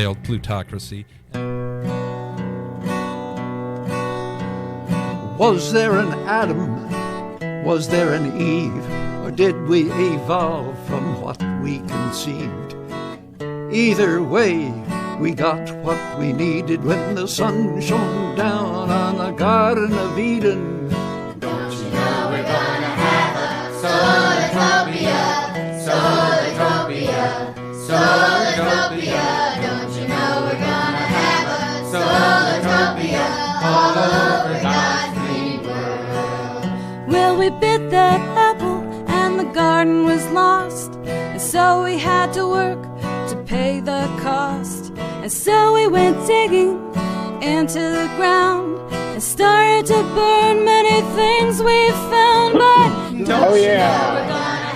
failed plutocracy. Was there an Adam? Was there an Eve? Or did we evolve from what we conceived? Either way, we got what we needed when the sun shone down on the Garden of Eden. Don't you know we're gonna have a Solartopia, Solartopia, Solartopia. Don't you know we're gonna have a Solartopia all over God's green world? Well, we bit that apple and the garden was lost, and so we had to work to pay the cost. And so we went digging into the ground and started to burn many things we found. But we're gonna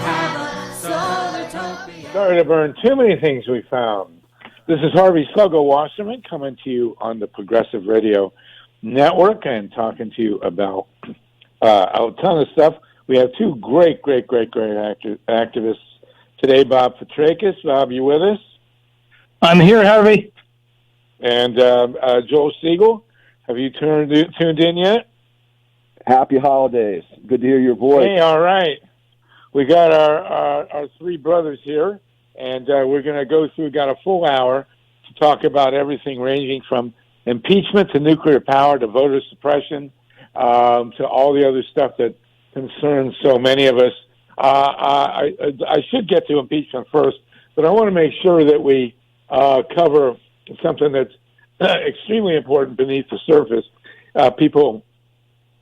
have a Solartopia. Started to burn too many things we found. This is Harvey Sluggo Wasserman coming to you on the Progressive Radio Network and talking to you about a ton of stuff. We have two great activists today. Bob Fitrakis. Bob, you with us? I'm here, Harvey. And Joel Siegel. Have you tuned in yet? Happy holidays. Good to hear your voice. Hey, all right. We got our three brothers here, and we're going to go through, got a full hour to talk about everything ranging from impeachment to nuclear power to voter suppression to all the other stuff that concerns so many of us. I should get to impeachment first, but I want to make sure that we cover something that's extremely important beneath the surface. People,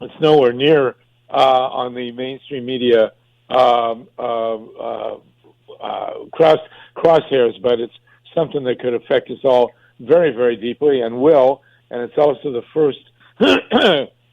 it's nowhere near on the mainstream media crosshairs, but it's something that could affect us all very, very deeply and will. And it's also the first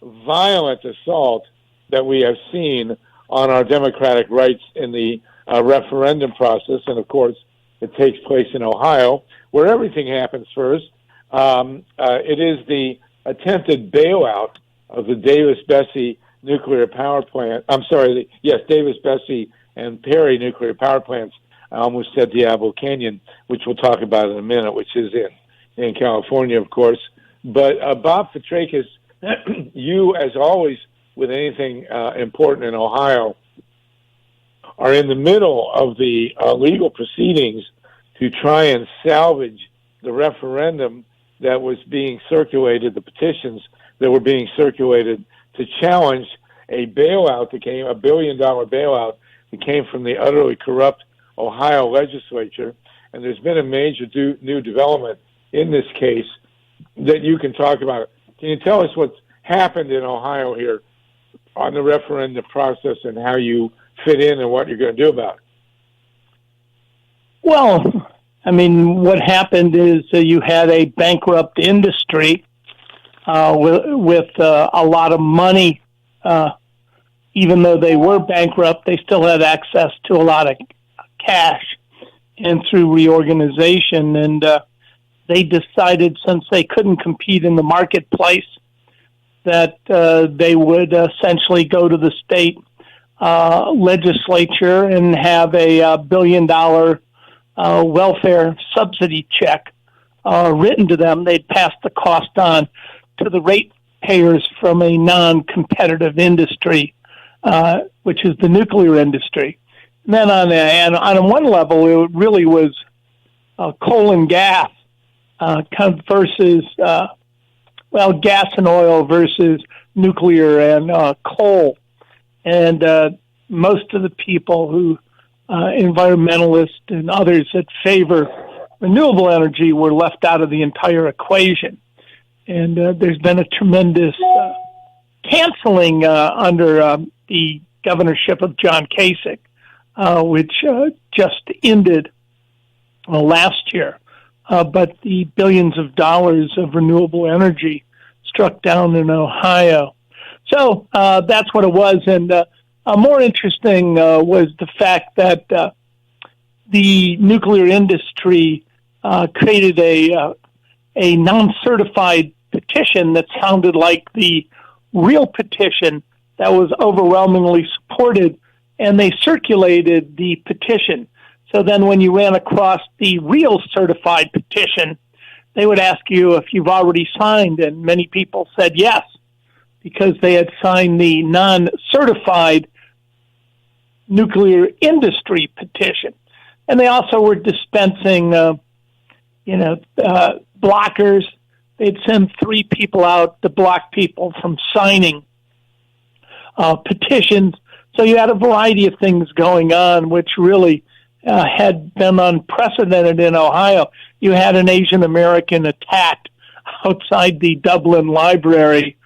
violent assault that we have seen on our democratic rights in the referendum process. And of course, it takes place in Ohio, where everything happens first. It is the attempted bailout of the Davis-Besse nuclear power plant. Davis-Besse and Perry nuclear power plants. I almost said Diablo Canyon, which we'll talk about in a minute, which is in California, of course. But Bob Fitrakis, you, as always, with anything important in Ohio, are in the middle of the legal proceedings to try and salvage the referendum that was being circulated, the petitions that were being circulated to challenge a bailout that came, $1 billion bailout that came from the utterly corrupt Ohio legislature. And there's been a major new development in this case that you can talk about. Can you tell us what's happened in Ohio here on the referendum process and how you fit in and what you're going to do about it? Well, I mean, what happened is you had a bankrupt industry with a lot of money. Even though they were bankrupt, they still had access to a lot of cash. And through reorganization, and they decided, since they couldn't compete in the marketplace, that they would essentially go to the state legislature and have a $1 billion welfare subsidy check written to them. They'd pass the cost on to the ratepayers from a non-competitive industry, which is the nuclear industry. And then on one level, it really was coal and gas versus, gas and oil versus nuclear and coal. And most of the people who, environmentalists and others that favor renewable energy, were left out of the entire equation. And there's been a tremendous canceling under the governorship of John Kasich, which just ended last year. But the billions of dollars of renewable energy struck down in Ohio. So that's what it was. And more interesting was the fact that the nuclear industry created a non-certified petition that sounded like the real petition that was overwhelmingly supported, and they circulated the petition. So then when you ran across the real certified petition, they would ask you if you've already signed, and many people said yes, because they had signed the non-certified nuclear industry petition. And they also were dispensing, blockers. They'd send 3 people out to block people from signing petitions. So you had a variety of things going on, which really had been unprecedented in Ohio. You had an Asian American attacked outside the Dublin Library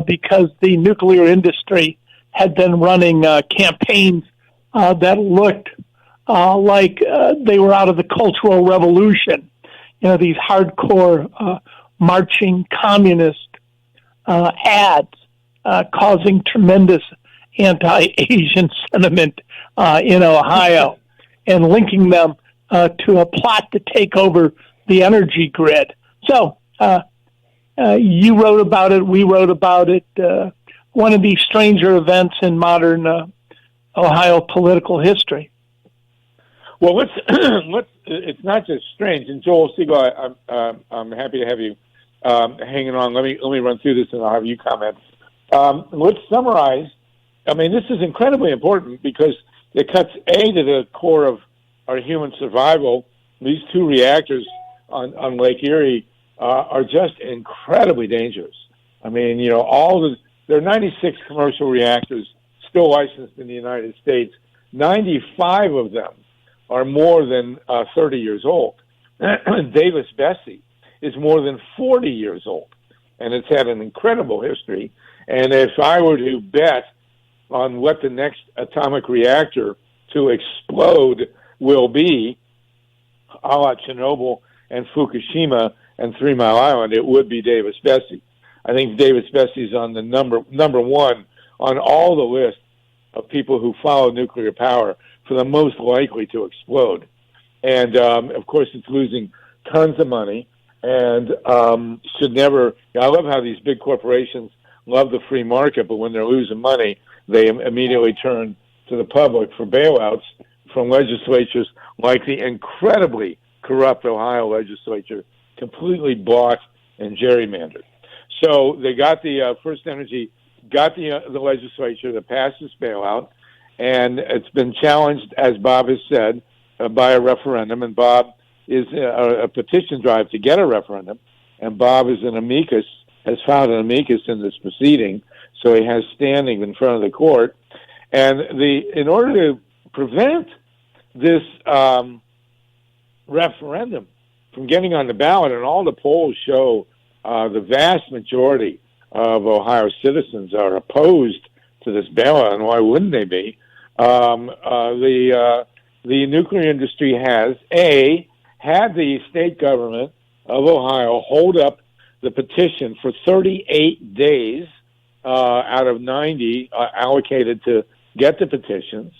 because the nuclear industry had been running campaigns that looked like they were out of the Cultural Revolution. These hardcore marching communist ads causing tremendous anti-Asian sentiment in Ohio and linking them to a plot to take over the energy grid. So you wrote about it, we wrote about it, one of the stranger events in modern Ohio political history. Well, it's not just strange. And Joel Siegel, I'm happy to have you hanging on. Let me run through this, and I'll have you comment. Let's summarize. I mean, this is incredibly important because it cuts to the core of our human survival. These 2 reactors on Lake Erie are just incredibly dangerous. I mean, there are 96 commercial reactors still licensed in the United States. 95 of them are more than 30 years old. Davis-Besse is more than 40 years old, and it's had an incredible history. And if I were to bet on what the next atomic reactor to explode will be, a la Chernobyl and Fukushima and 3 Mile Island, it would be Davis-Besse. I think Davis-Besse is on the number 1 on all the list of people who follow nuclear power for the most likely to explode. And, of course, it's losing tons of money and should never... I love how these big corporations love the free market, but when they're losing money, they immediately turn to the public for bailouts from legislatures like the incredibly corrupt Ohio legislature, completely bought and gerrymandered. So they got the First Energy, got the legislature to pass this bailout, and it's been challenged, as Bob has said, by a referendum. And Bob is a petition drive to get a referendum, and Bob is an amicus, has filed an amicus in this proceeding, so he has standing in front of the court. And in order to prevent this referendum from getting on the ballot, and all the polls show the vast majority of Ohio citizens are opposed to this bailout, and why wouldn't they be? The nuclear industry has had the state government of Ohio hold up the petition for 38 days out of 90 allocated to get the petitions.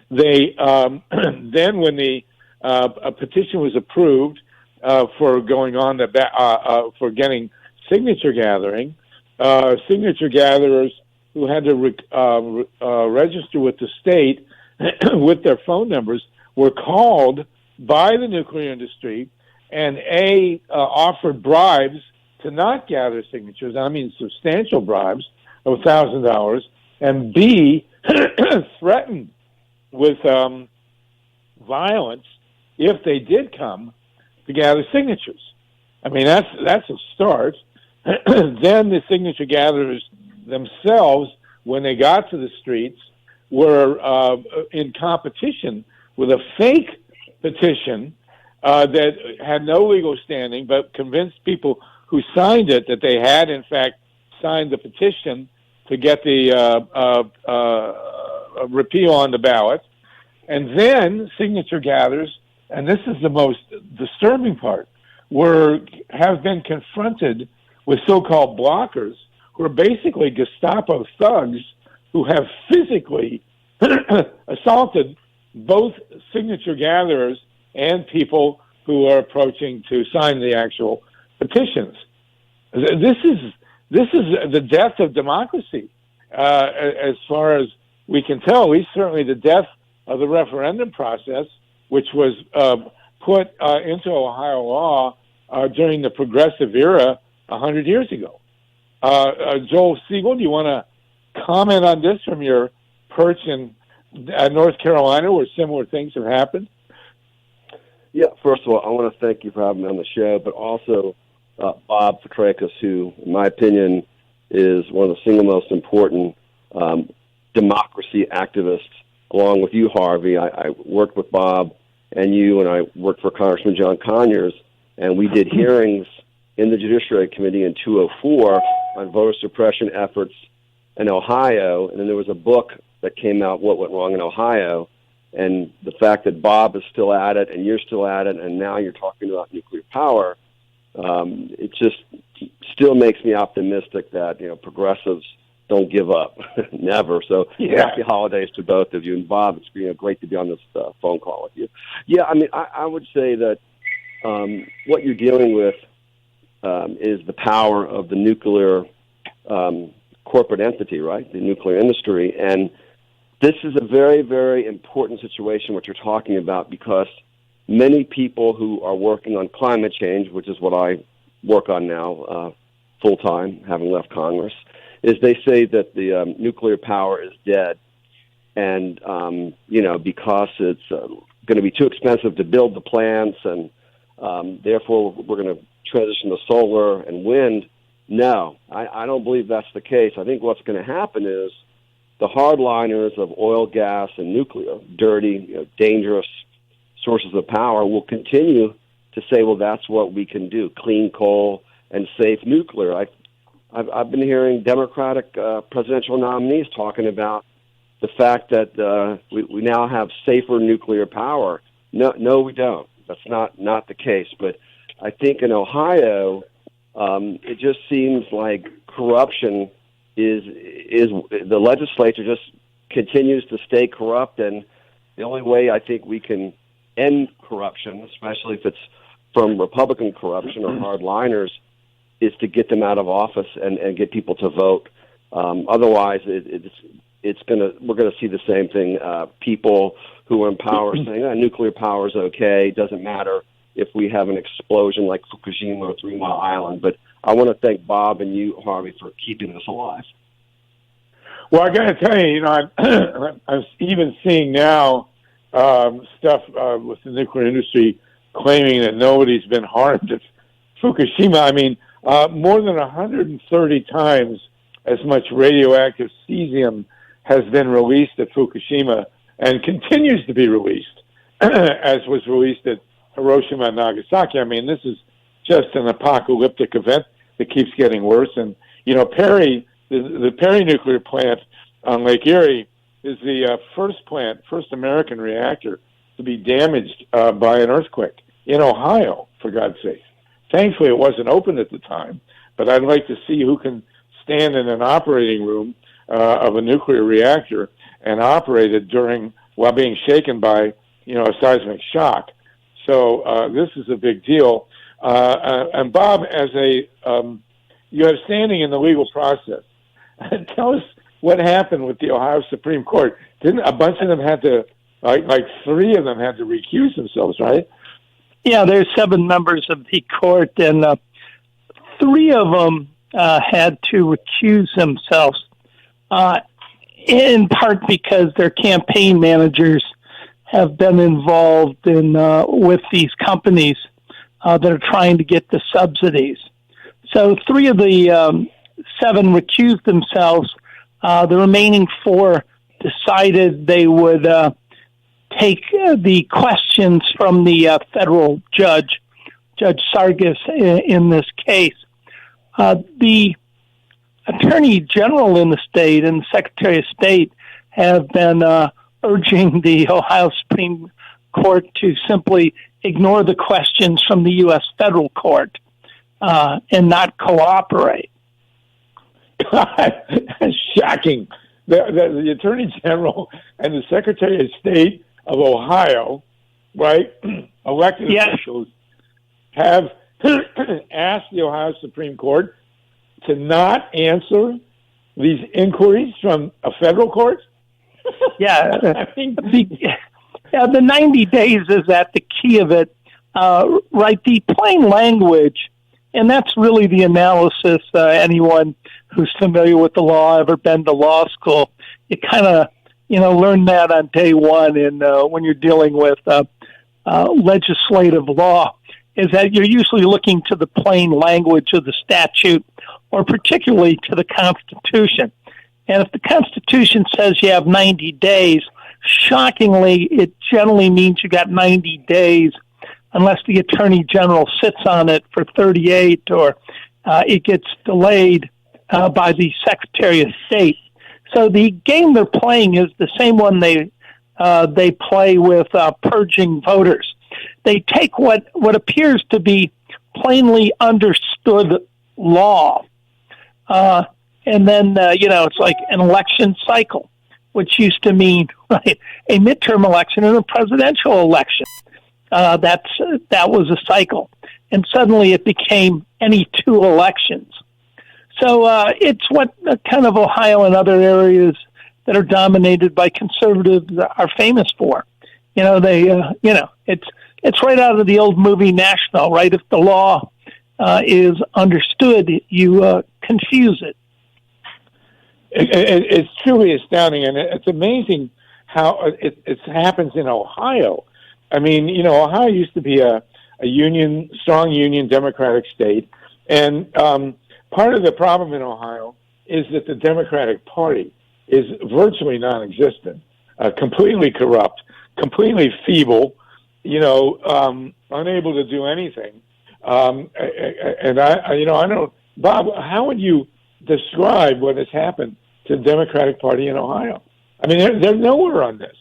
They then, when the a petition was approved for going on for getting signature gathering, signature gatherers who had to register with the state with their phone numbers were called by the nuclear industry and offered bribes to not gather signatures. I mean, substantial bribes of $1,000, and B, threatened with violence if they did come to gather signatures. I mean, that's a start. Then the signature gatherers themselves, when they got to the streets, were in competition with a fake petition that had no legal standing, but convinced people who signed it that they had, in fact, signed the petition to get the repeal on the ballot. And then signature gatherers, and this is the most disturbing part, have been confronted with so-called blockers, who are basically Gestapo thugs who have physically assaulted both signature gatherers and people who are approaching to sign the actual petitions. This is the death of democracy, as far as we can tell. At least certainly the death of the referendum process, which was put into Ohio law during the progressive era 100 years ago. Joel Siegel, do you want to comment on this from your perch in North Carolina where similar things have happened? Yeah, first of all, I want to thank you for having me on the show, but also Bob Fitrakis, who, in my opinion, is one of the single most important democracy activists, along with you, Harvey. I worked with Bob and you, and I worked for Congressman John Conyers, and we did hearings in the Judiciary Committee in 2004 on voter suppression efforts in Ohio, and then there was a book that came out, What Went Wrong in Ohio, and the fact that Bob is still at it and you're still at it and now you're talking about nuclear power, it just still makes me optimistic that, progressives don't give up. Never. So happy holidays to both of you. And Bob, it's great to be on this phone call with you. Yeah, I mean, I would say that what you're dealing with is the power of the nuclear corporate entity, right? The nuclear industry. And this is a very, very important situation, what you're talking about, because many people who are working on climate change, which is what I work on now full-time, having left Congress, is they say that the nuclear power is dead. And, because it's going to be too expensive to build the plants and therefore we're going to transition to solar and wind. No, I don't believe that's the case. I think what's going to happen is the hardliners of oil, gas, and nuclear, dirty, dangerous sources of power, will continue to say, well, that's what we can do, clean coal and safe nuclear. I've been hearing Democratic presidential nominees talking about the fact that we now have safer nuclear power. No, we don't. That's not the case. But I think in Ohio, it just seems like corruption is the legislature just continues to stay corrupt, and the only way I think we can end corruption, especially if it's from Republican corruption or hardliners, is to get them out of office and get people to vote. Otherwise, we're gonna see the same thing. People who are in power saying nuclear power is okay, doesn't matter if we have an explosion like Fukushima or 3 Mile Island. But I want to thank Bob and you, Harvey, for keeping us alive. Well, I got to tell you, I'm even seeing now stuff with the nuclear industry claiming that nobody's been harmed at Fukushima. I mean, more than 130 times as much radioactive cesium has been released at Fukushima and continues to be released, as was released at Hiroshima and Nagasaki. I mean, this is just an apocalyptic event that keeps getting worse. And, Perry, the Perry nuclear plant on Lake Erie is the first American reactor to be damaged by an earthquake in Ohio, for God's sake. Thankfully, it wasn't open at the time, but I'd like to see who can stand in an operating room of a nuclear reactor and operate it while being shaken by, a seismic shock. So this is a big deal. And Bob, you have standing in the legal process. Tell us what happened with the Ohio Supreme Court. Didn't a bunch of them had to, like 3 of them had to recuse themselves, right? Yeah, there's 7 members of the court, and 3 of them had to recuse themselves, in part because their campaign managers have been involved in with these companies that are trying to get the subsidies. So 3 of the 7 recused themselves. The remaining 4 decided they would take the questions from the federal judge, Judge Sargis, in this case. The Attorney General in the state and the Secretary of State have been urging the Ohio Supreme Court to simply ignore the questions from the U.S. federal court and not cooperate. That's shocking. The Attorney General and the Secretary of State of Ohio, right, elected officials, have asked the Ohio Supreme Court to not answer these inquiries from a federal court? Yeah. I think the 90 days is at the key of it. right, the plain language, and that's really the analysis. Anyone who's familiar with the law, ever been to law school, you kind of, learn that on day one. And when you're dealing with legislative law, is that you're usually looking to the plain language of the statute, or particularly to the Constitution. And if the Constitution says you have 90 days, shockingly, it generally means you got 90 days unless the Attorney General sits on it for 38 or it gets delayed by the Secretary of State. So the game they're playing is the same one they play with purging voters. They take what appears to be plainly understood law, and then, it's like an election cycle, which used to mean, right, a midterm election and a presidential election. That was a cycle. And suddenly it became any two elections. So it's what kind of Ohio and other areas that are dominated by conservatives are famous for. It's right out of the old movie National, right? If the law is understood, you confuse it. It's truly astounding, and it's amazing how it happens in Ohio. I mean, Ohio used to be a strong union Democratic state, and part of the problem in Ohio is that the Democratic Party is virtually non-existent, completely corrupt, completely feeble, unable to do anything. And I don't, Bob, how would you describe what has happened to the Democratic Party in Ohio? I mean, they're nowhere on this.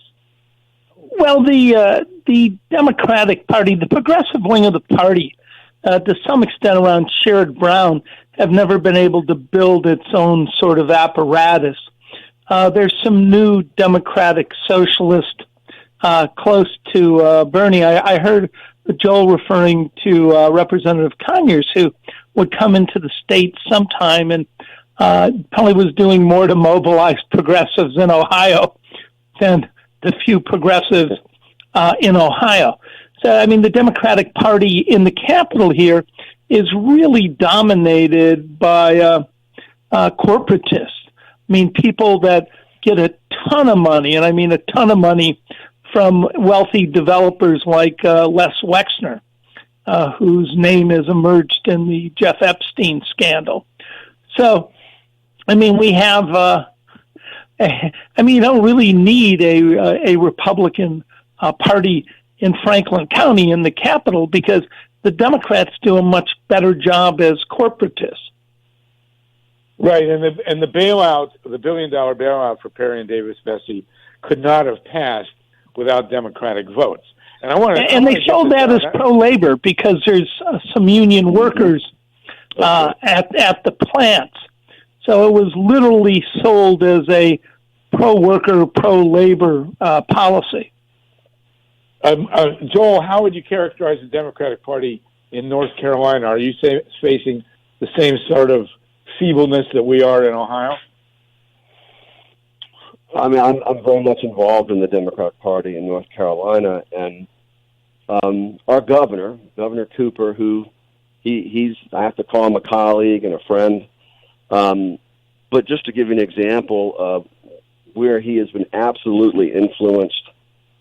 Well, the Democratic Party, the progressive wing of the party, to some extent around Sherrod Brown, have never been able to build its own sort of apparatus. There's some new Democratic socialist close to Bernie. I heard Joel referring to Representative Conyers, who would come into the state sometime and probably was doing more to mobilize progressives in Ohio than the few progressives in Ohio. So, I mean, the Democratic Party in the Capitol here is really dominated by corporatists. I mean, people that get a ton of money, and I mean a ton of money from wealthy developers like Les Wexner, whose name has emerged in the Jeff Epstein scandal. So, I mean, we have, you don't really need a Republican party in Franklin County in the Capitol because the Democrats do a much better job as corporatists. Right, and the bailout, the $1 billion bailout for Perry and Davis Bessie could not have passed without Democratic votes. And they sold that as pro-labor because there's some union workers at the plants. So it was literally sold as a pro-worker, pro-labor policy. Joel, how would you characterize the Democratic Party in North Carolina? Are you facing the same sort of feebleness that we are in Ohio? I mean, I'm very much involved in the Democratic Party in North Carolina, and our Governor Cooper, who he's I have to call him a colleague and a friend, but just to give you an example of where he has been absolutely influenced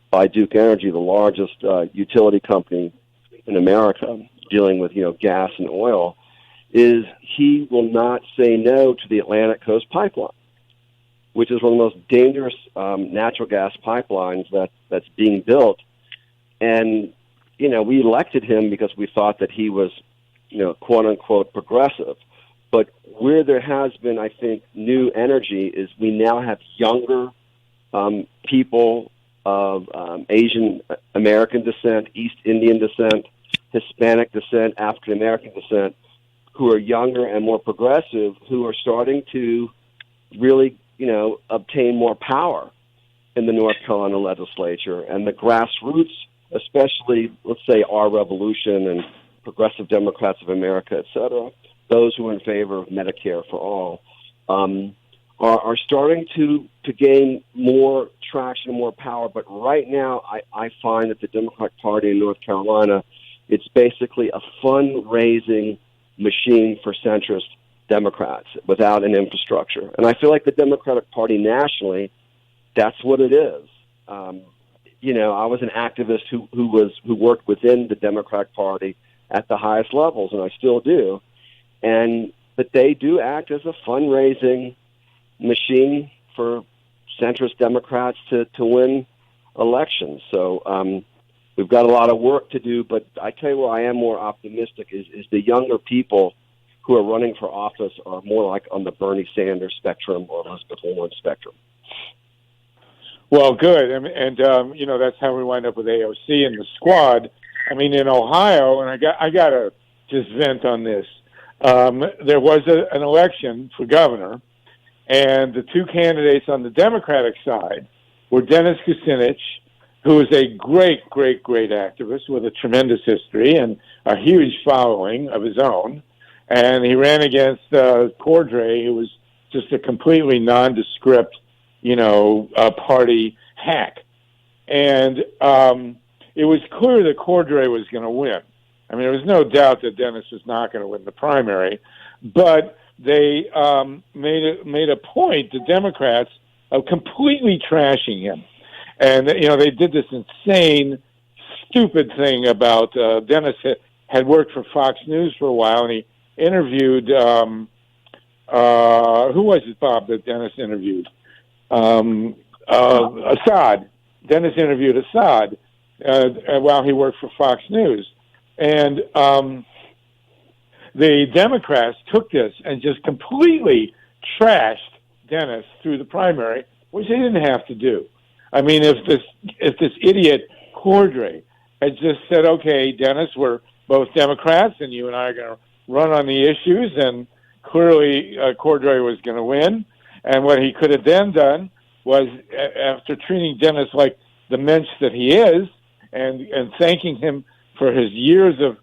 by Duke Energy, the largest utility company in America, dealing with gas and oil, is he will not say no to the Atlantic Coast Pipeline, which is one of the most dangerous natural gas pipelines that's being built. And, we elected him because we thought that he was, quote unquote, progressive. But where there has been, I think, new energy is we now have younger people of Asian American descent, East Indian descent, Hispanic descent, African American descent, who are younger and more progressive, who are starting to really, obtain more power in the North Carolina legislature. And the grassroots, especially, let's say, Our Revolution and Progressive Democrats of America, et cetera, those who are in favor of Medicare for all, are starting to gain more traction and more power. But right now, I find that the Democratic Party in North Carolina It's basically a fundraising machine for centrist Democrats without an infrastructure. And I feel like the Democratic Party nationally, that's what it is. I was an activist who worked within the Democratic Party at the highest levels, and I still do. But they do act as a fundraising machine for centrist Democrats to win elections. So we've got a lot of work to do, but I tell you where I am more optimistic is the younger people who are running for office are more like on the Bernie Sanders spectrum or Elizabeth Warren spectrum. Well, good. And that's how we wind up with AOC and the squad. I mean, in Ohio, and I got to just vent on this. There was an election for governor, and the two candidates on the Democratic side were Dennis Kucinich, who is a great, great, great activist with a tremendous history and a huge following of his own. And he ran against Cordray, who was just a completely nondescript, party hack. And it was clear that Cordray was going to win. I mean, there was no doubt that Dennis was not going to win the primary, but they made a point, the Democrats, of completely trashing him. And, they did this insane, stupid thing about Dennis had worked for Fox News for a while, and he interviewed, who was it, Bob, that Dennis interviewed? Assad. Dennis interviewed Assad while he worked for Fox News. And the Democrats took this and just completely trashed Dennis through the primary, which they didn't have to do. I mean, if this idiot Cordray had just said, okay, Dennis, we're both Democrats and you and I are going to run on the issues, and clearly Cordray was going to win. And what he could have then done was, after treating Dennis like the mensch that he is and thanking him for his years of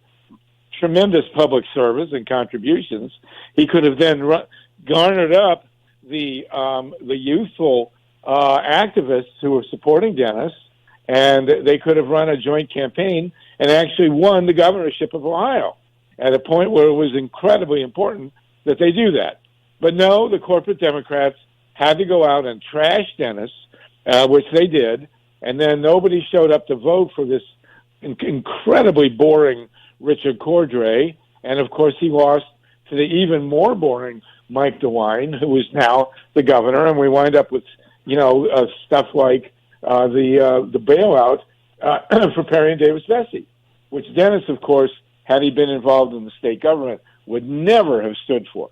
tremendous public service and contributions, he could have then garnered up the youthful activists who were supporting Dennis, and they could have run a joint campaign and actually won the governorship of Ohio at a point where it was incredibly important that they do that. But no, the corporate Democrats had to go out and trash Dennis, which they did, and then nobody showed up to vote for this incredibly boring Richard Cordray, and of course he lost to the even more boring Mike DeWine, who is now the governor, and we wind up with stuff like the bailout for Perry and Davis Vesey, which Dennis, of course, had he been involved in the state government, would never have stood for.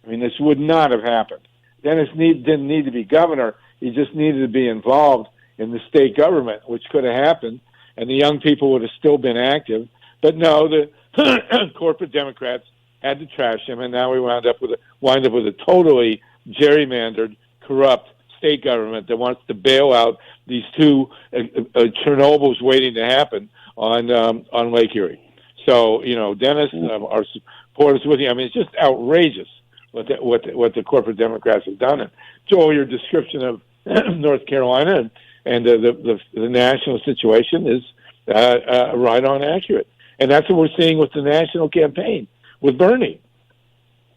I mean, this would not have happened. Dennis didn't need to be governor. He just needed to be involved in the state government, which could have happened, and the young people would have still been active. But no, the corporate Democrats had to trash him, and now we wind up with a totally gerrymandered, corrupt state government that wants to bail out these two Chernobyls waiting to happen on Lake Erie. So, Dennis, our supporters with you. I mean, it's just outrageous what the corporate Democrats have done. And Joel, your description of North Carolina and the national situation is right on accurate. And that's what we're seeing with the national campaign with Bernie.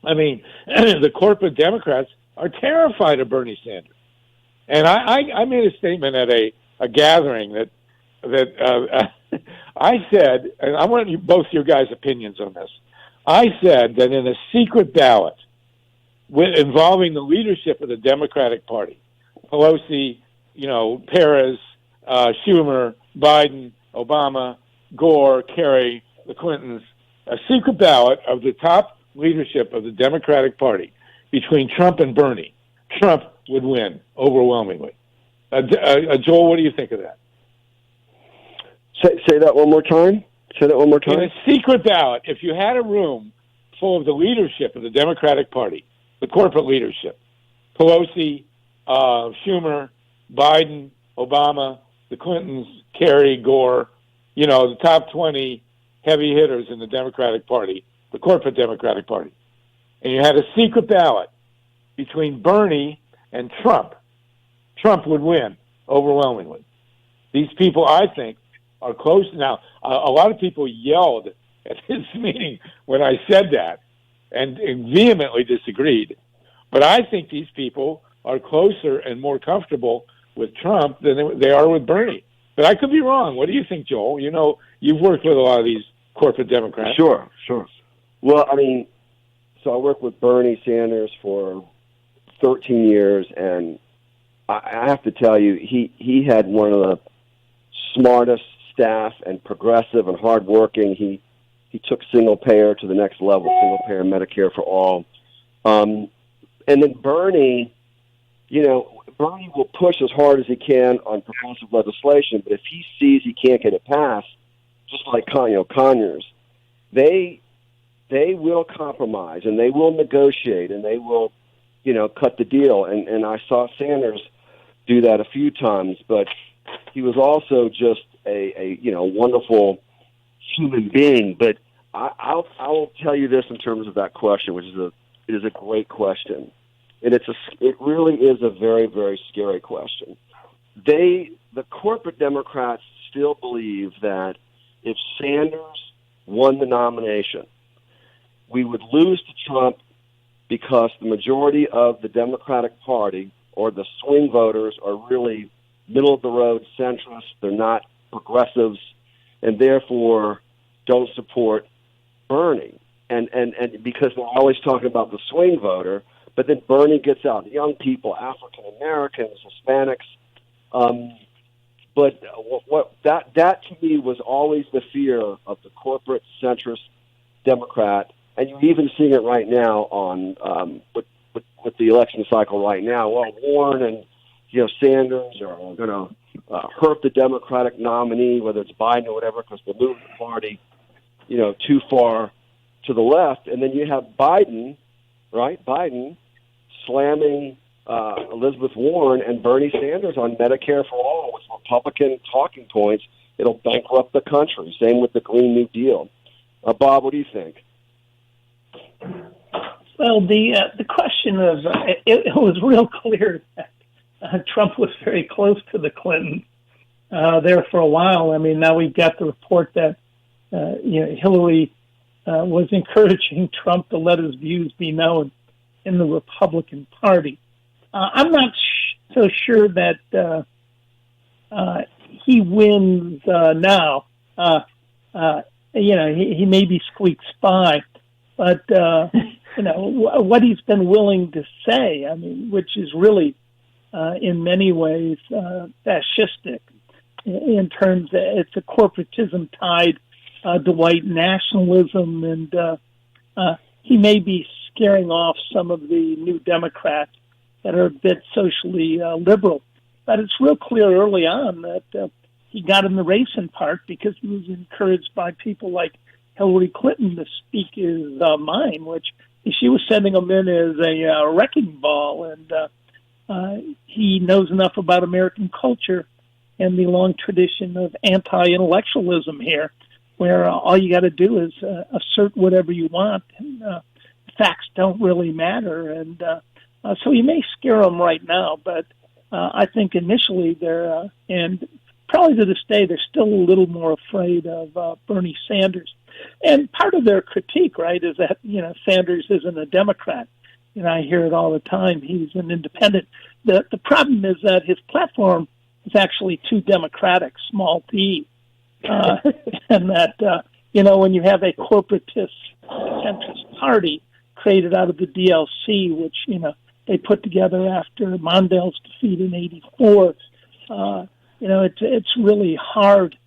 I mean, the corporate Democrats are terrified of Bernie Sanders. And I made a statement at a gathering that I said, and I want both your guys' opinions on this. I said that in a secret ballot involving the leadership of the Democratic Party, Pelosi, Perez, Schumer, Biden, Obama, Gore, Kerry, the Clintons, a secret ballot of the top leadership of the Democratic Party between Trump and Bernie, Trump would win overwhelmingly. Joel, what do you think of that? Say that one more time. In a secret ballot, if you had a room full of the leadership of the Democratic Party, the corporate leadership, Pelosi, Schumer, Biden, Obama, the Clintons, Kerry, Gore, the top 20 heavy hitters in the Democratic Party, the corporate Democratic Party, and you had a secret ballot between Bernie and Trump, Trump would win overwhelmingly. These people, I think, are close. Now, a lot of people yelled at this meeting when I said that and vehemently disagreed. But I think these people are closer and more comfortable with Trump than they are with Bernie. But I could be wrong. What do you think, Joel? You know, you've worked with a lot of these corporate Democrats. Sure. Well, I mean, so I worked with Bernie Sanders for 13 years, and I have to tell you, he had one of the smartest staff and progressive and hardworking. He took single payer to the next level, single payer Medicare for all. And then Bernie, you know, Bernie will push as hard as he can on progressive legislation, but if he sees he can't get it passed, just like Conyers, they will compromise and they will negotiate and they will, you know, cut the deal. And I saw Sanders do that a few times, but he was also just a you know, wonderful human being. But I'll tell you this in terms of that question, which is it is a great question, and it really is a very, very scary question. The corporate Democrats still believe that if Sanders won the nomination, we would lose to Trump because the majority of the Democratic Party or the swing voters are really middle-of-the-road centrists. They're not progressives, and therefore don't support Bernie. And because they're always talking about the swing voter, but then Bernie gets out, young people, African Americans, Hispanics. But what that to me was always the fear of the corporate centrist Democrat, and you're even seeing it right now on with the election cycle right now. Well, Warren and Sanders are going to hurt the Democratic nominee, whether it's Biden or whatever, because they're moving the party, too far to the left. And then you have Biden, right? Biden slamming Elizabeth Warren and Bernie Sanders on Medicare for all with Republican talking points. It'll bankrupt the country. Same with the Green New Deal. Bob, what do you think? Well, the question of it was real clear that Trump was very close to the Clintons there for a while. I mean, now we've got the report that Hillary was encouraging Trump to let his views be known in the Republican Party. I'm not so sure that he wins now. He maybe squeaks by, but what he's been willing to say, I mean, which is really in many ways fascistic in terms of it's a corporatism tied to white nationalism, and he may be scaring off some of the new Democrats that are a bit socially liberal. But it's real clear early on that he got in the race in part because he was encouraged by people like Hillary Clinton to speak his mind, which she was sending him in as a wrecking ball. And he knows enough about American culture and the long tradition of anti-intellectualism here, where all you got to do is assert whatever you want, and facts don't really matter. And so you may scare them right now, but I think initially they're, and probably to this day, they're still a little more afraid of Bernie Sanders. And part of their critique, right, is that, Sanders isn't a Democrat. I hear it all the time. He's an independent. The problem is that his platform is actually too democratic, small d. And that, when you have a corporatist centrist party created out of the DLC, which, they put together after Mondale's defeat in '84, it's really hard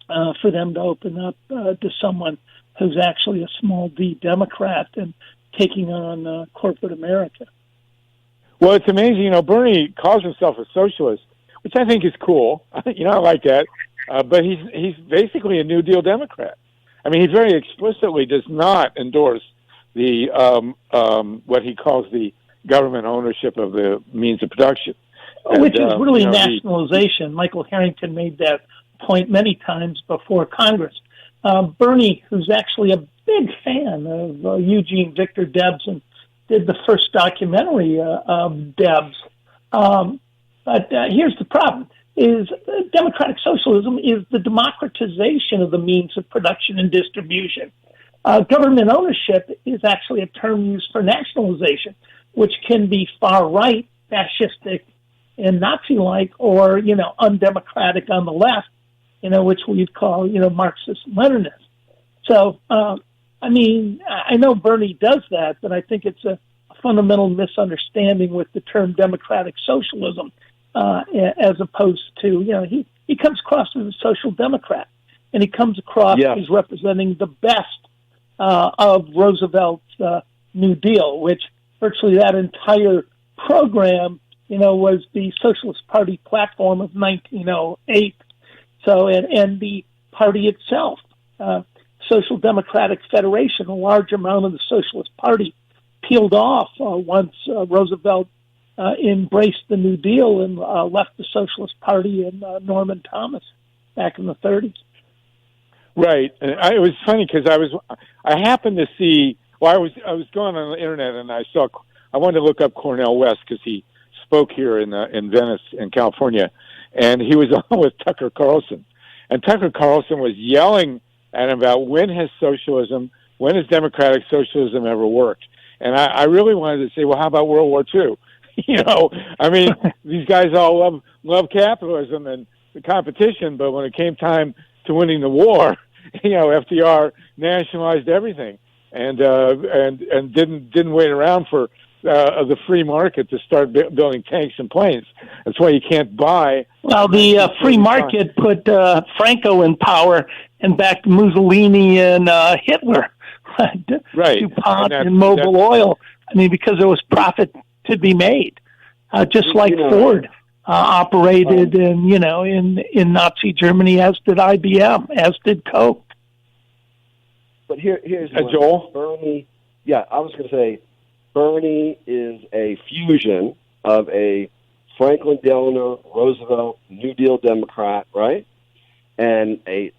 for them to open up to someone who's actually a small d Democrat and taking on corporate America. Well, it's amazing. Bernie calls himself a socialist, which I think is cool. I like that. But he's basically a New Deal Democrat. I mean, he very explicitly does not endorse the what he calls the government ownership of the means of production. Which is really nationalization. Michael Harrington made that point many times before Congress. Bernie, who's actually a big fan of Eugene Victor Debs and did the first documentary of Debs. But here's the problem. is democratic socialism is the democratization of the means of production and distribution. Government ownership is actually a term used for nationalization, which can be far right, fascistic, and Nazi-like, or undemocratic on the left, which we'd call Marxist-Leninist. So, I know Bernie does that, but I think it's a fundamental misunderstanding with the term democratic socialism, as opposed to, he comes across as a social democrat, and he comes across as representing the best of Roosevelt's New Deal, which virtually that entire program, was the Socialist Party platform of 1908. So, and the party itself, Social Democratic Federation, a large amount of the Socialist Party peeled off once Roosevelt embraced the New Deal and left the Socialist Party and Norman Thomas back in the 30s. Right, and it was funny because I happened to see. Well, I was going on the internet and I wanted to look up Cornel West because he spoke here in Venice, in California, and he was on with Tucker Carlson, and Tucker Carlson was yelling at him about when has democratic socialism ever worked? And I really wanted to say, well, how about World War II? These guys all love capitalism and the competition, but when it came time to winning the war, FDR nationalized everything and didn't wait around for the free market to start building tanks and planes. That's why you can't buy. Well, the free market put Franco in power and backed Mussolini and Hitler. Right. DuPont and Mobil Oil. Because there was profit to be made, just like Ford operated in Nazi Germany, as did IBM, as did Coke. But here's Joel. Bernie. Yeah, I was going to say Bernie is a fusion of a Franklin Delano Roosevelt New Deal Democrat, right, and a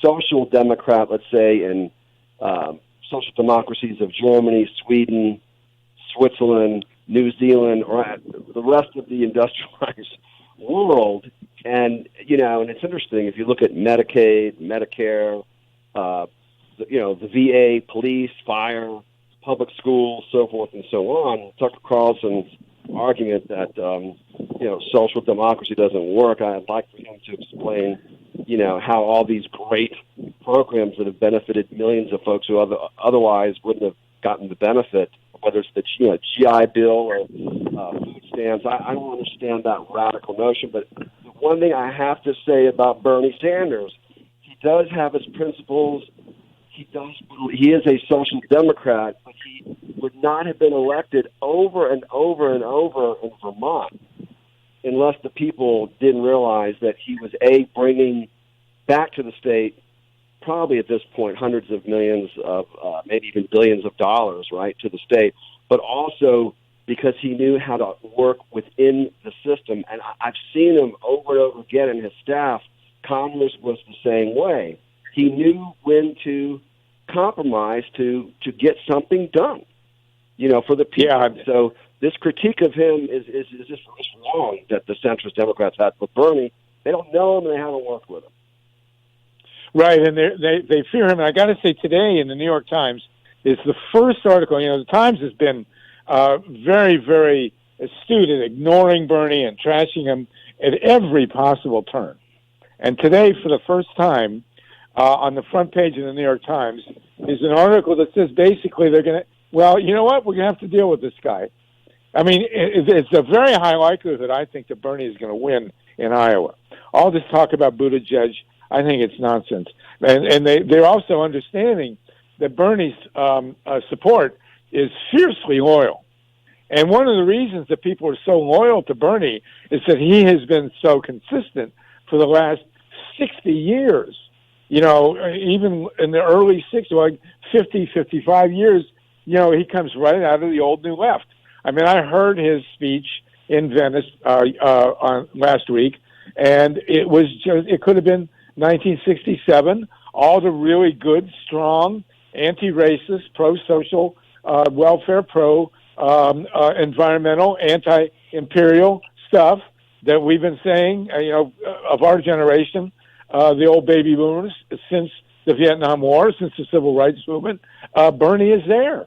social democrat, let's say in social democracies of Germany, Sweden, Switzerland, New Zealand, or the rest of the industrialized world. And and it's interesting if you look at Medicaid, Medicare, the VA, police, fire, public schools, so forth and so on. Tucker Carlson's argument that social democracy doesn't work. I'd like for him to explain, how all these great programs that have benefited millions of folks who otherwise wouldn't have gotten the benefit, whether it's the GI Bill or food stamps. I don't understand that radical notion. But the one thing I have to say about Bernie Sanders, he does have his principles. He is a social democrat, but he would not have been elected over and over and over in Vermont unless the people didn't realize that he was bringing back to the state, probably at this point, hundreds of millions of, maybe even billions of dollars, right, to the state, but also because he knew how to work within the system. And I've seen him over and over again, and his staff. Conyers was the same way. He knew when to compromise to get something done, for the people. Yeah. So this critique of him is just wrong that the centrist Democrats had with Bernie. They don't know him and they haven't worked with him. Right, and they fear him. And I got to say, today in the New York Times is the first article. The Times has been very, very astute at ignoring Bernie and trashing him at every possible turn. And today, for the first time, on the front page of the New York Times is an article that says basically they're going to, well, you know what? We're going to have to deal with this guy. It's a very high likelihood, I think, that Bernie is going to win in Iowa. All this talk about Buttigieg, I think it's nonsense. And they're also understanding that Bernie's support is fiercely loyal. And one of the reasons that people are so loyal to Bernie is that he has been so consistent for the last 60 years. Even in the early 60s, like 50, 55 years, he comes right out of the old New Left. I heard his speech in Venice on last week, and it could have been 1967. All the really good, strong, anti-racist, pro-social, welfare, pro-environmental, anti-imperial stuff that we've been saying, of our generation, the old baby boomers, since the Vietnam War, since the Civil Rights Movement, Bernie is there.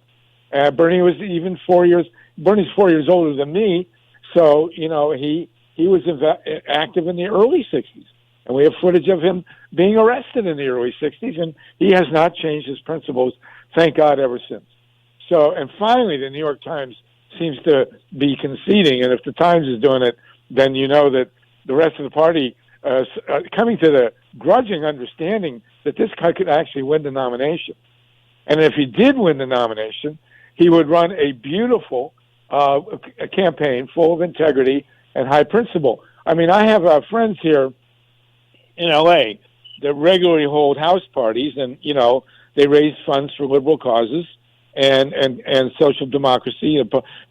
Bernie was even 4 years. Bernie's 4 years older than me, so he was active in the early '60s, and we have footage of him being arrested in the early '60s, and he has not changed his principles, thank God, ever since. So, and finally, the New York Times seems to be conceding, and if the Times is doing it, then you know that the rest of the party coming to the grudging understanding that this guy could actually win the nomination. And if he did win the nomination, he would run a beautiful a campaign full of integrity and high principle. I mean, I have friends here in L.A. that regularly hold house parties, and, they raise funds for liberal causes and social democracy,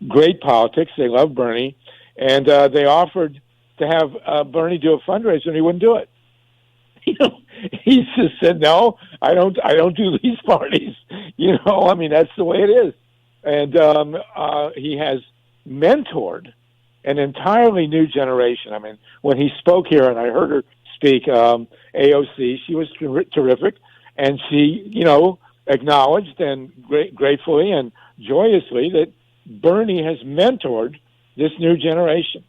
great politics. They love Bernie. And they offered to have Bernie do a fundraiser, and he wouldn't do it. He just said, "No, I don't do these parties." I mean, that's the way it is. And he has mentored an entirely new generation. I mean, when he spoke here, and I heard her speak, AOC, she was terrific, and she, acknowledged and gratefully and joyously that Bernie has mentored this new generation.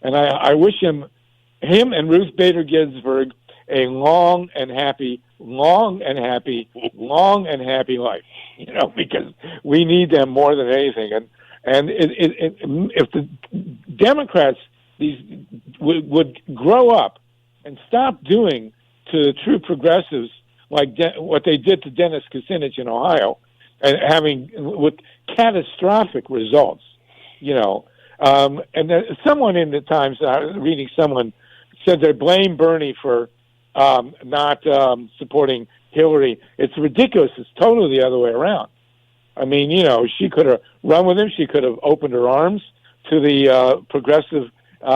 And I wish him and Ruth Bader Ginsburg a long and happy life, because we need them more than anything. And if the Democrats would grow up and stop doing to the true progressives like what they did to Dennis Kucinich in Ohio, and with catastrophic results, and then someone in the Times, reading someone, said they blame Bernie for not supporting Hillary. It's ridiculous. It's totally the other way around. I mean, she could have run with him. She could have opened her arms to the progressive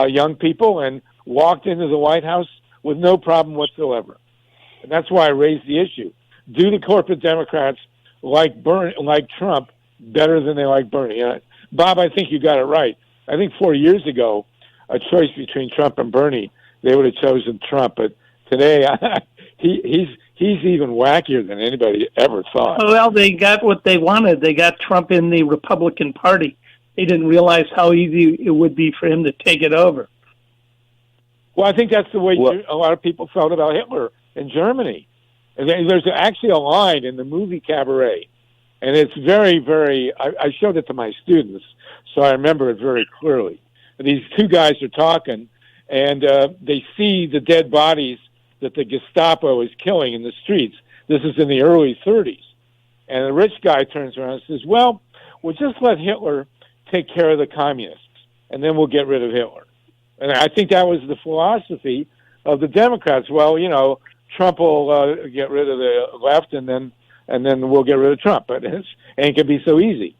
young people and walked into the White House with no problem whatsoever. And that's why I raised the issue. Do the corporate Democrats like Trump better than they like Bernie? Bob, I think you got it right. I think 4 years ago, a choice between Trump and Bernie, they would have chosen Trump. But today, he's even wackier than anybody ever thought. Well, they got what they wanted. They got Trump in the Republican Party. They didn't realize how easy it would be for him to take it over. Well, I think that's the way a lot of people felt about Hitler in Germany. And there's actually a line in the movie Cabaret, and it's very, very, I showed it to my students, so I remember it very clearly. And these two guys are talking, and they see the dead bodies that the Gestapo is killing in the streets. This is in the early 30s. And the rich guy turns around and says, well, we'll just let Hitler take care of the communists, and then we'll get rid of Hitler. And I think that was the philosophy of the Democrats. Well, Trump will get rid of the left, and then we'll get rid of Trump. But it ain't gonna be so easy.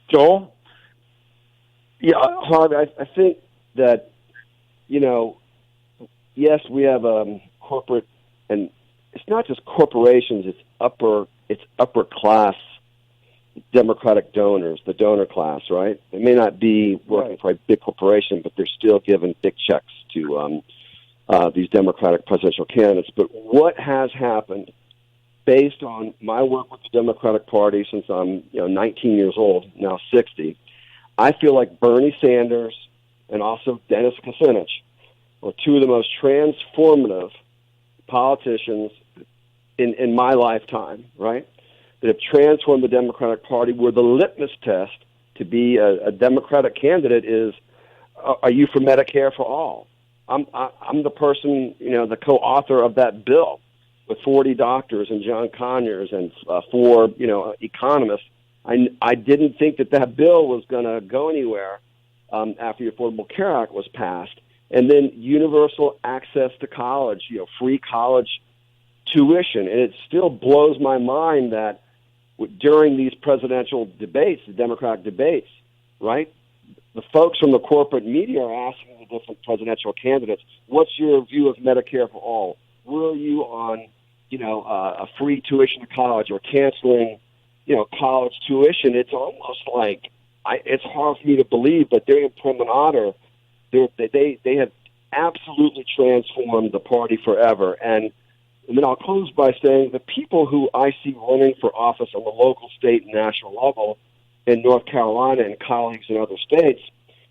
Joel? Yeah, Harvey, I think that, yes, we have corporate, and it's not just corporations, it's upper class Democratic donors, the donor class, right? They may not be working for a big corporation, but they're still giving big checks to these Democratic presidential candidates. But what has happened, based on my work with the Democratic Party since I'm 19 years old, now 60, I feel like Bernie Sanders and also Dennis Kucinich are two of the most transformative politicians in my lifetime, right? That have transformed the Democratic Party, where the litmus test to be a Democratic candidate is, are you for Medicare for all? I'm the person, the co-author of that bill with 40 doctors and John Conyers and 4, economists. I didn't think that bill was going to go anywhere after the Affordable Care Act was passed. And then universal access to college, free college tuition. And it still blows my mind that during these presidential debates, the Democratic debates, right, the folks from the corporate media are asking the different presidential candidates, what's your view of Medicare for all? Were you on, a free tuition to college or canceling, college tuition? It's almost like it's hard for me to believe, but their imprimatur, they have absolutely transformed the party forever. And then I'll close by saying the people who I see running for office on the local, state, and national level in North Carolina and colleagues in other states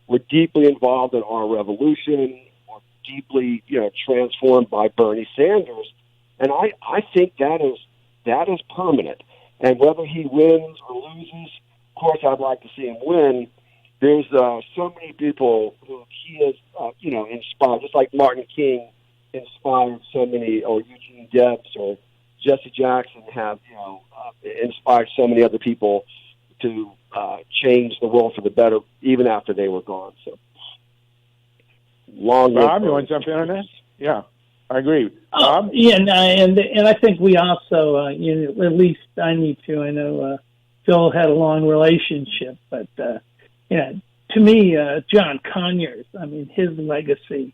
were deeply involved in our revolution, or deeply, transformed by Bernie Sanders. And I think that is permanent. And whether he wins or loses, of course, I'd like to see him win. There's so many people who he has, inspired, just like Martin King inspired so many, or Eugene Debs or Jesse Jackson have, inspired so many other people to change the world for the better, even after they were gone. So, long. Bob, you want to jump in on that? Yeah, I agree. Bob? And I think we also, at least I need to. I know Phil had a long relationship, but to me, John Conyers. I mean, his legacy.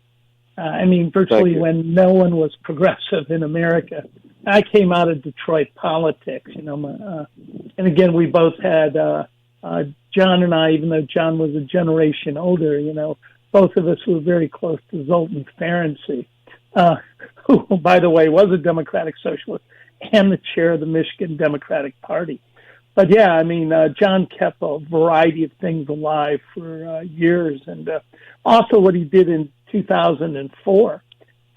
Virtually when no one was progressive in America. I came out of Detroit politics, and again, we both had, John and I, even though John was a generation older, both of us were very close to Zoltan Ferenczi, who, by the way, was a Democratic Socialist and the chair of the Michigan Democratic Party. But yeah, John kept a variety of things alive for years, and also what he did in 2004,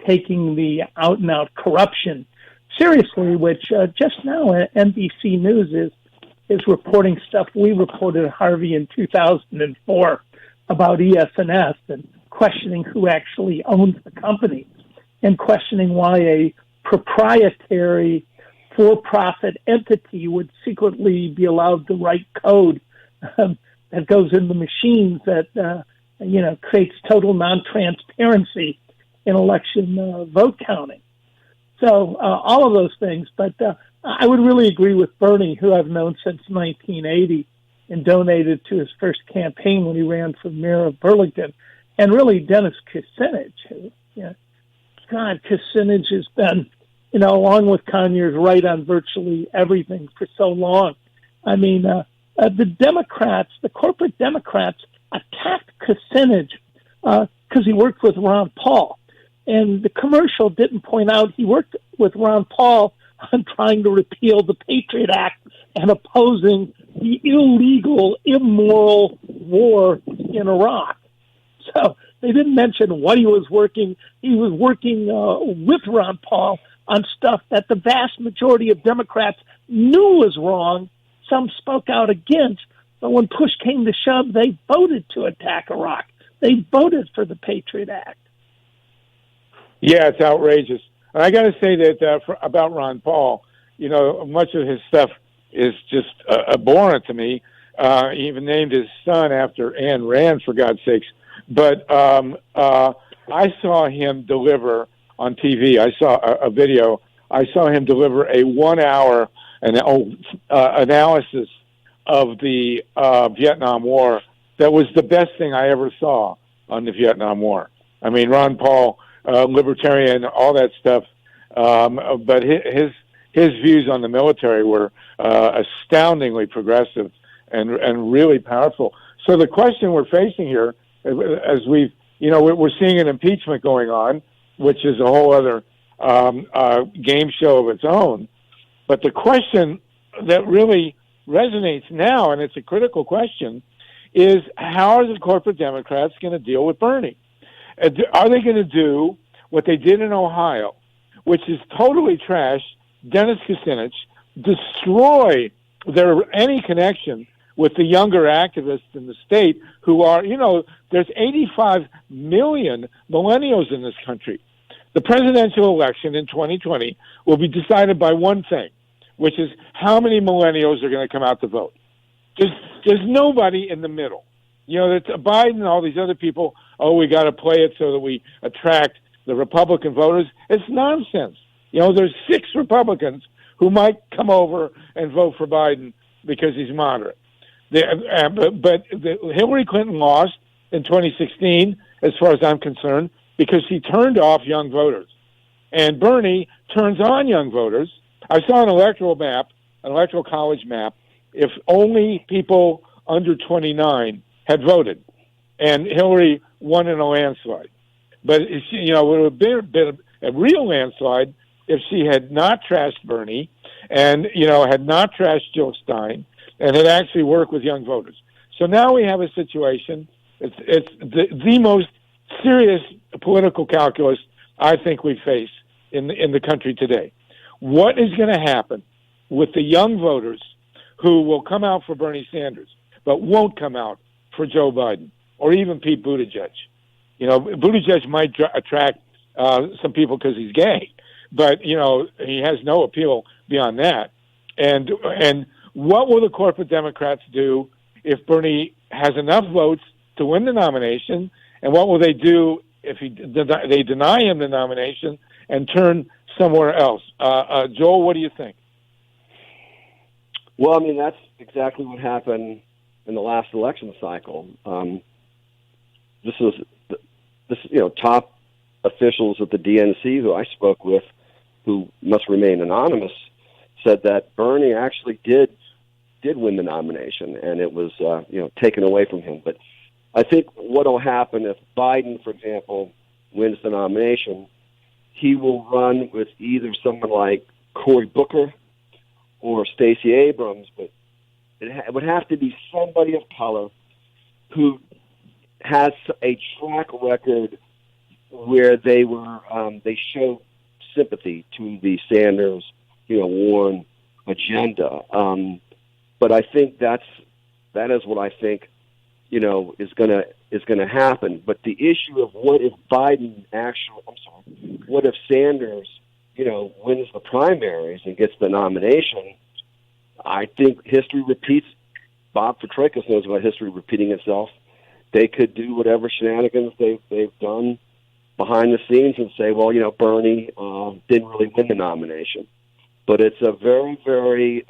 taking the out-and-out corruption seriously, which just now NBC News is reporting stuff we reported Harvey in 2004 about ES&S and questioning who actually owns the company and questioning why a proprietary for-profit entity would secretly be allowed to write code that goes in the machines that creates total non-transparency in election vote counting. So all of those things. But I would really agree with Bernie, who I've known since 1980 and donated to his first campaign when he ran for mayor of Burlington, and really Dennis Kucinich. God, Kucinich has been, along with Conyers, right on virtually everything for so long. The Democrats, the corporate Democrats, attacked Kucinich because he worked with Ron Paul. And the commercial didn't point out he worked with Ron Paul on trying to repeal the Patriot Act and opposing the illegal, immoral war in Iraq. So they didn't mention what he was working. He was working with Ron Paul on stuff that the vast majority of Democrats knew was wrong. Some spoke out against. But when push came to shove, they voted to attack Iraq. They voted for the Patriot Act. Yeah, it's outrageous. And I got to say that about Ron Paul, much of his stuff is just abhorrent to me. He even named his son after Ayn Rand, for God's sakes. But I saw him deliver on TV. I saw a video. I saw him deliver a 1-hour analysis of the Vietnam War that was the best thing I ever saw on the Vietnam War. Ron Paul, libertarian, all that stuff, but his views on the military were astoundingly progressive and really powerful. So the question we're facing here, as we're seeing an impeachment going on, which is a whole other game show of its own. But the question that really resonates now, and it's a critical question, is how are the corporate Democrats going to deal with Bernie? Are they going to do what they did in Ohio, which is totally trash Dennis Kucinich, destroy any connection with the younger activists in the state who are, there's 85 million millennials in this country. The presidential election in 2020 will be decided by one thing, which is how many millennials are going to come out to vote. There's nobody in the middle. It's Biden and all these other people, we got to play it so that we attract the Republican voters. It's nonsense. There's 6 Republicans who might come over and vote for Biden because he's moderate. But Hillary Clinton lost in 2016, as far as I'm concerned, because he turned off young voters. And Bernie turns on young voters. I saw an electoral college map. If only people under 29 had voted, and Hillary won in a landslide. But it would have been a real landslide if she had not trashed Bernie and, had not trashed Jill Stein and had actually worked with young voters. So now we have a situation, it's the most serious political calculus I think we face in the country today. What is going to happen with the young voters who will come out for Bernie Sanders but won't come out for Joe Biden or even Pete Buttigieg? Buttigieg might attract some people because he's gay, but he has no appeal beyond that. And what will the corporate Democrats do if Bernie has enough votes to win the nomination? And what will they do if they deny him the nomination and turn somewhere else? Joel, what do you think? Well, that's exactly what happened in the last election cycle. This top officials at the DNC who I spoke with, who must remain anonymous, said that Bernie actually did win the nomination, and it was taken away from him. But I think what will happen if Biden, for example, wins the nomination, he will run with either someone like Cory Booker or Stacey Abrams, but it would have to be somebody of color who has a track record where they show sympathy to the Sanders, Warren agenda. But I think that is what I think, is gonna happen. But the issue of what if Sanders, wins the primaries and gets the nomination, I think history repeats. Bob Fitrakis knows about history repeating itself. They could do whatever shenanigans they've done behind the scenes and say, well, Bernie didn't really win the nomination. But it's a very, very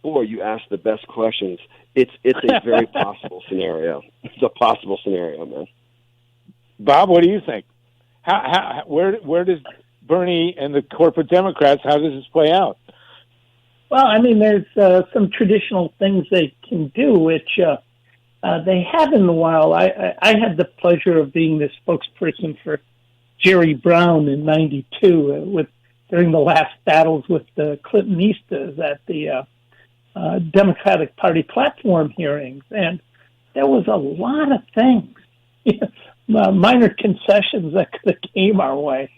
you asked the best questions. It's a very possible scenario. It's a possible scenario, man. Bob, what do you think? Where does Bernie and the corporate Democrats, how does this play out? Well, there's some traditional things they can do, which they haven't in a while. I had the pleasure of being the spokesperson for Jerry Brown in '92 during the last battles with the Clintonistas at the Democratic Party platform hearings, and there was a lot of things, minor concessions that could have came our way,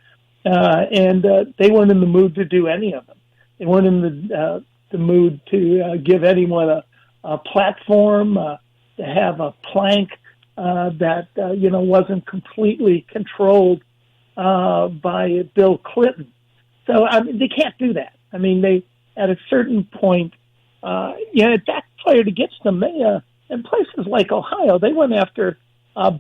and they weren't in the mood to do any of them. They weren't in the mood to give anyone a platform, to have a plank that wasn't completely controlled by Bill Clinton. So they can't do that. They at a certain point, it backfired against them. They, in places like Ohio, they went after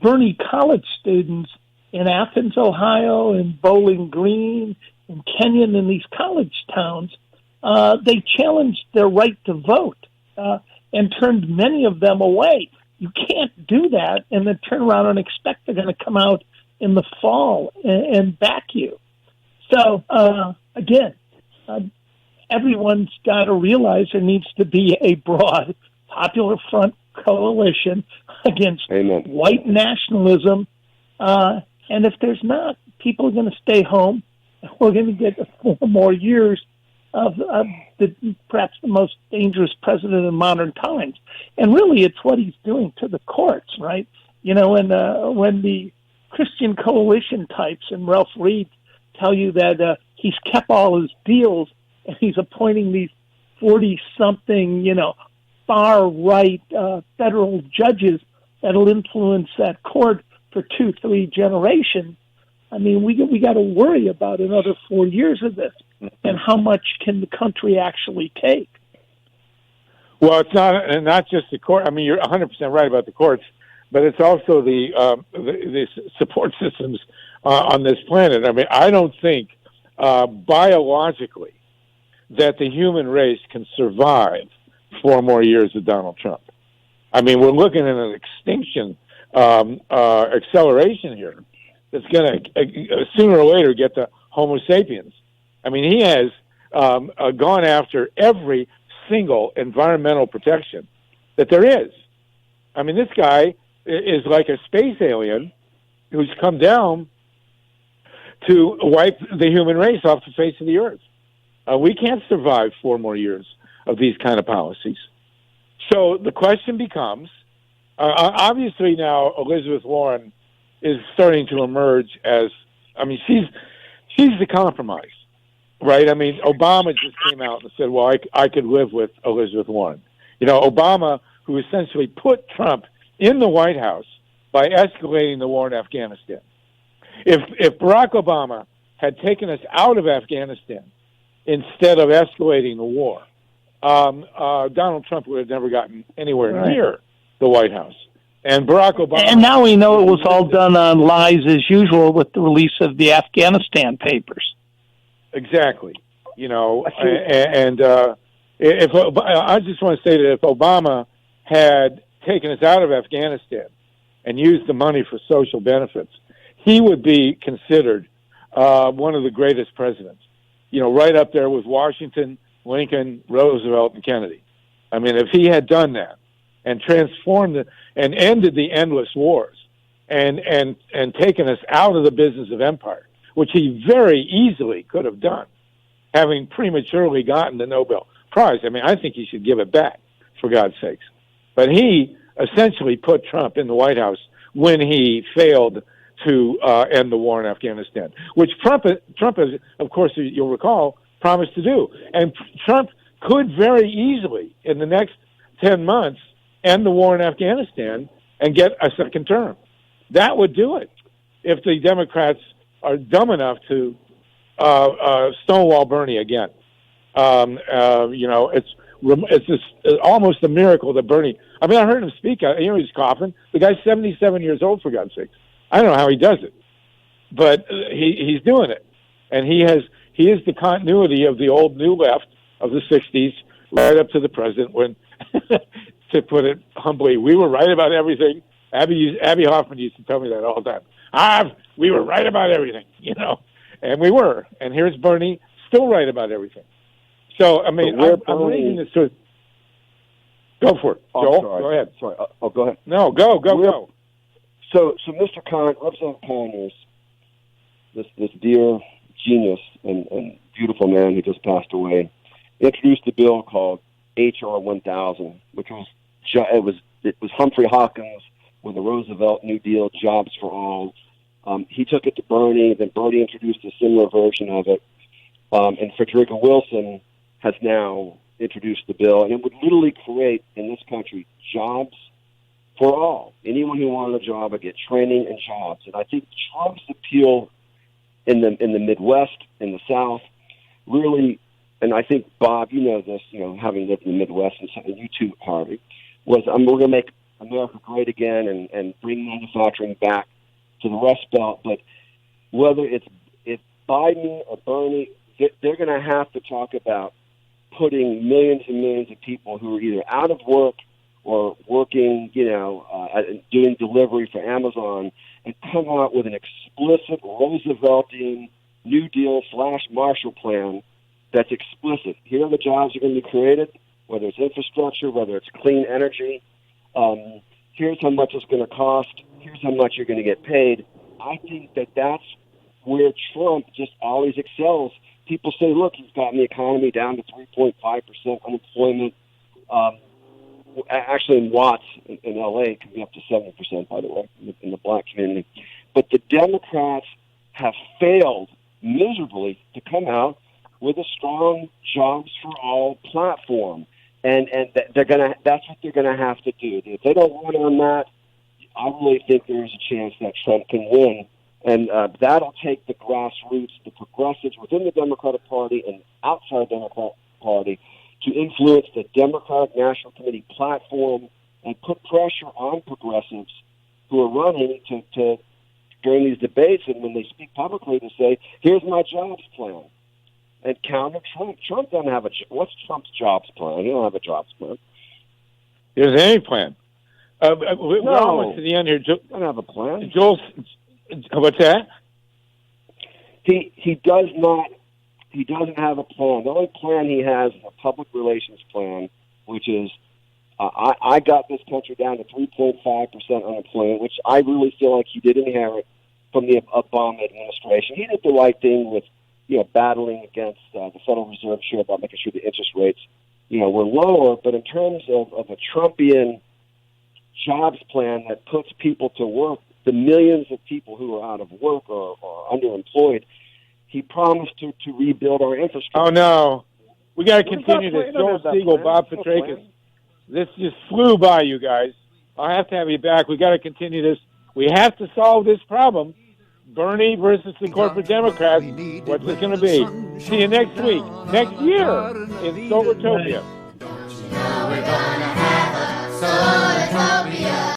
Bernie college students in Athens, Ohio, and Bowling Green, and Kenyon, in these college towns. They challenged their right to vote and turned many of them away. You can't do that and then turn around and expect they're going to come out in the fall and back you. So, again, everyone's got to realize there needs to be a broad popular front coalition against white nationalism. And if there's not, people are going to stay home. We're going to get 4 more years of perhaps the most dangerous president in modern times. And really, it's what he's doing to the courts, right? When the Christian Coalition types and Ralph Reed tell you that he's kept all his deals and he's appointing these 40-something, far-right federal judges that'll influence that court for 2-3 generations. We got to worry about another 4 years of this, and how much can the country actually take? Well, it's not just the court. You're 100% right about the courts, but it's also the support systems on this planet. I don't think biologically that the human race can survive 4 more years of Donald Trump. We're looking at an extinction acceleration here that's going to sooner or later get to Homo sapiens. He has gone after every single environmental protection that there is. I mean, this guy is like a space alien who's come down to wipe the human race off the face of the earth. We can't survive 4 more years of these kind of policies. So the question becomes, obviously now Elizabeth Warren is starting to emerge as, I mean, she's the compromise, right? I mean, Obama just came out and said, well, I could live with Elizabeth Warren. You know, Obama, who essentially put Trump in the White House by escalating the war in Afghanistan. If Barack Obama had taken us out of Afghanistan instead of escalating the war, Donald Trump would have never gotten anywhere near the White House. And Barack Obama... And now we know it was all done on lies as usual with the release of the Afghanistan papers. Exactly. You know, if I just want to say that if Obama had taken us out of Afghanistan and used the money for social benefits, he would be considered one of the greatest presidents. You know, right up there with Washington, Lincoln, Roosevelt, and Kennedy. I mean, if he had done that and transformed it and ended the endless wars and taken us out of the business of empire, which he very easily could have done, having prematurely gotten the Nobel Prize. I mean, I think he should give it back, for God's sakes. But he essentially put Trump in the White House when he failed to end the war in Afghanistan, which Trump has, of course, you'll recall, promised to do. And Trump could very easily, in the next 10 months, end the war in Afghanistan and get a second term. That would do it if the Democrats are dumb enough to stonewall Bernie again. You know, it's just almost a miracle that Bernie... I mean, I heard him speak. You know, he's coughing. The guy's 77 years old, for God's sakes. I don't know how he does it, but he's doing it. And he is the continuity of the old New Left of the 60s right up to the present when, to put it humbly, we were right about everything. Abby Hoffman used to tell me that all the time. We were right about everything, you know, and we were. And here's Bernie, still right about everything. So, I mean, I'm reading this to... Go for it. Joel, go ahead. Sorry. Go ahead. No, go. So Mr. Representative Conyers, this dear genius and beautiful man who just passed away, introduced a bill called H.R. 1000, which was Humphrey Hawkins with the Roosevelt New Deal, Jobs for All. He took it to Bernie, then Bernie introduced a similar version of it, and Frederica Wilson has now introduced the bill, and it would literally create in this country jobs for all. Anyone who wanted a job would get training and jobs. And I think Trump's appeal in the Midwest, in the South, really, and I think, Bob, you know this, you know, having lived in the Midwest, and you too, Harvey, was we're going to make America great again and bring manufacturing back to the Rust Belt. But whether it's Biden or Bernie, they're going to have to talk about putting millions and millions of people who are either out of work or working, you know, doing delivery for Amazon, and come out with an explicit Rooseveltian New Deal / Marshall Plan that's explicit. Here are the jobs that are going to be created, whether it's infrastructure, whether it's clean energy. Here's how much it's going to cost. Here's how much you're going to get paid. I think that's where Trump just always excels. People say, look, he's gotten the economy down to 3.5% unemployment. Actually, in Watts, in L.A., it can be up to 70%, by the way, in the black community. But the Democrats have failed miserably to come out with a strong jobs for all platform. And that's what they're going to have to do. If they don't win on that, I really think there is a chance that Trump can win. And that'll take the grassroots, the progressives within the Democratic Party and outside the Democratic Party to influence the Democratic National Committee platform and put pressure on progressives who are running to during these debates and when they speak publicly to say, here's my jobs plan. And counter Trump. Trump doesn't have what's Trump's jobs plan? He don't have a jobs plan. He doesn't have any plan. We're almost to the end here. Doesn't have a plan. Joel, what's that? He does not. He doesn't have a plan. The only plan he has is a public relations plan, which is I got this country down to 3.5% unemployment, which I really feel like he did inherit from the Obama administration. He did the right thing with, battling against the Federal Reserve Chair about making sure the interest rates, were lower. But in terms of a Trumpian jobs plan that puts people to work, the millions of people who are out of work or underemployed, he promised to rebuild our infrastructure. Oh, no. We got to continue this. Joel Siegel, Bob Fitrakis. This just flew by, you guys. I'll have to have you back. We got to continue this. We have to solve this problem. Bernie versus the corporate Democrats. What's it going to be? See you next week, next year in Solartopia. Don't you know we're gonna have a Solartopia?